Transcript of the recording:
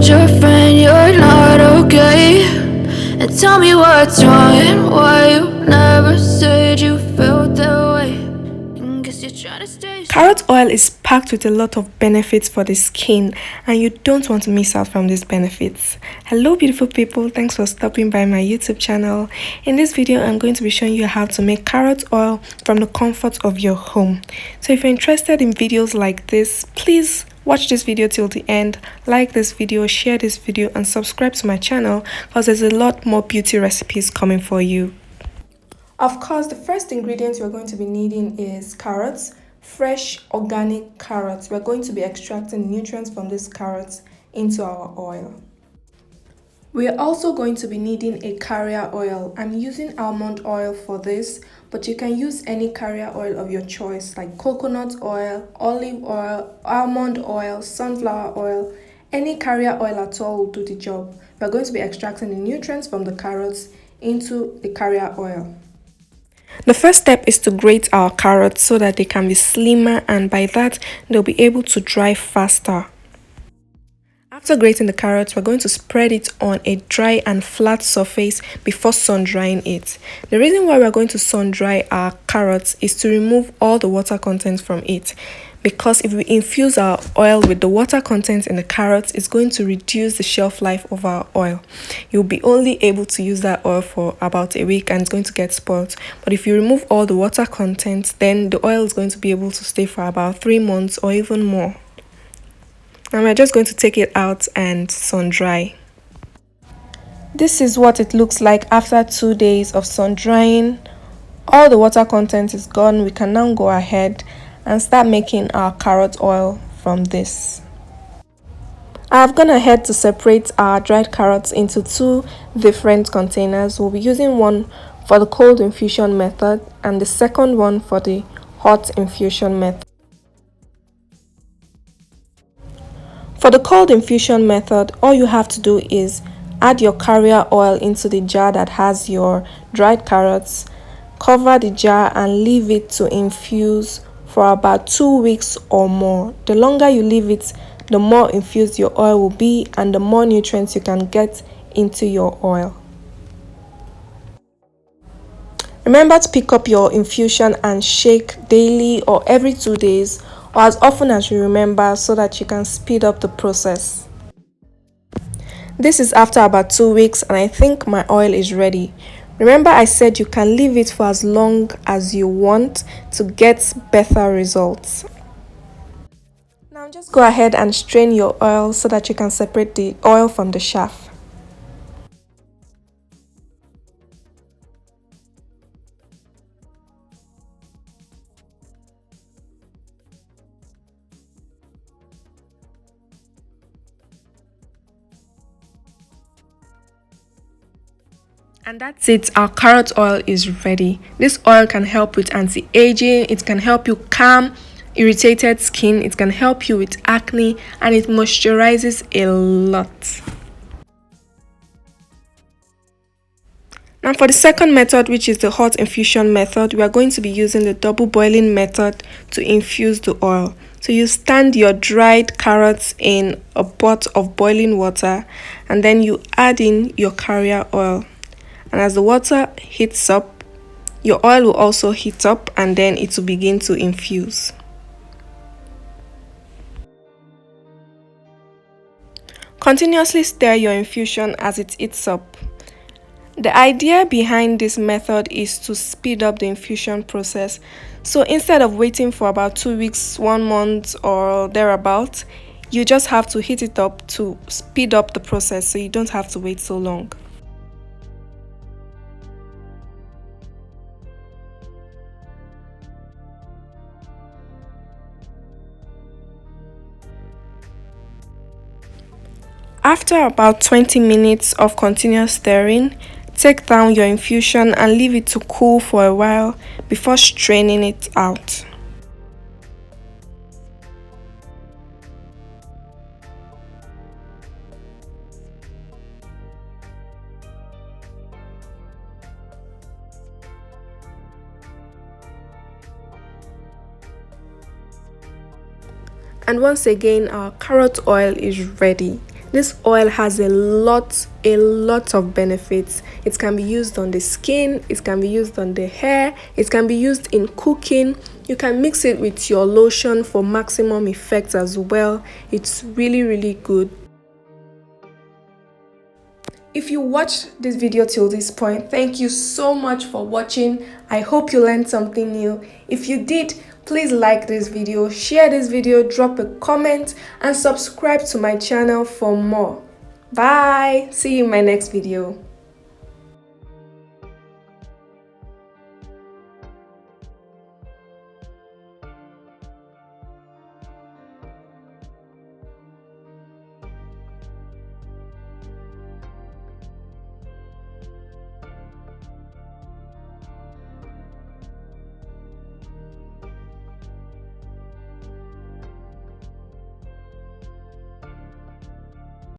your friend, you're not okay. And tell me what's wrong and why you never said you felt that way. And guess you're trying to stay Carrot oil is packed with a lot of benefits for the skin, and you don't want to miss out from these benefits. Hello beautiful people, thanks for stopping by my YouTube channel. In this video, I'm going to be showing you how to make carrot oil from the comfort of your home. So if you're interested in videos like this, please watch this video till the end, like this video, share this video, and subscribe to my channel because there's a lot more beauty recipes coming for you. Of course, the first ingredient you're going to be needing is carrots. Fresh organic carrots. We're going to be extracting nutrients from these carrots into our oil. We are also going to be needing a carrier oil. I'm using almond oil for this, but you can use any carrier oil of your choice, like coconut oil, olive oil, almond oil, sunflower oil. Any carrier oil at all will do the job. We're going to be extracting the nutrients from the carrots into the carrier oil. The first step is to grate our carrots so that they can be slimmer, and by that they'll be able to dry faster. After grating the carrots, we're going to spread it on a dry and flat surface before sun drying it. The reason why we're going to sun dry our carrots is to remove all the water content from it. Because if we infuse our oil with the water content in the carrots, it's going to reduce the shelf life of our oil. You'll be only able to use that oil for about a week and it's going to get spoiled. But if you remove all the water content, then the oil is going to be able to stay for about 3 months or even more. And we're just going to take it out and sun dry. This is what it looks like after 2 days of sun drying. All the water content is gone. We can now go ahead and start making our carrot oil from this. I've gone ahead to separate our dried carrots into 2 different containers. We'll be using one for the cold infusion method and the second one for the hot infusion method. For the cold infusion method, all you have to do is add your carrier oil into the jar that has your dried carrots, cover the jar and leave it to infuse for about 2 weeks or more. The longer you leave it, the more infused your oil will be and the more nutrients you can get into your oil. Remember to pick up your infusion and shake daily or every 2 days or as often as you remember so that you can speed up the process. This is after about 2 weeks and I think my oil is ready. Remember I said you can leave it for as long as you want to get better results. Now just go ahead and strain your oil so that you can separate the oil from the chaff. And that's it, our carrot oil is ready. This oil can help with anti-aging, it can help you calm irritated skin, it can help you with acne, and it moisturizes a lot. Now for the second method, which is the hot infusion method, we are going to be using the double boiling method to infuse the oil. So you stand your dried carrots in a pot of boiling water and then you add in your carrier oil. And as the water heats up, your oil will also heat up and then it will begin to infuse. Continuously stir your infusion as it heats up. The idea behind this method is to speed up the infusion process. So instead of waiting for about 2 weeks, 1 month or thereabout, you just have to heat it up to speed up the process so you don't have to wait so long. After about 20 minutes of continuous stirring, take down your infusion and leave it to cool for a while before straining it out. And once again, our carrot oil is ready. This oil has a lot of benefits. It can be used on the skin, it can be used on the hair, it can be used in cooking. You can mix it with your lotion for maximum effect as well. It's really good. If you watched this video till this point, thank you so much for watching. I hope you learned something new. If you did, please like this video, share this video, drop a comment, and subscribe to my channel for more. Bye! See you in my next video.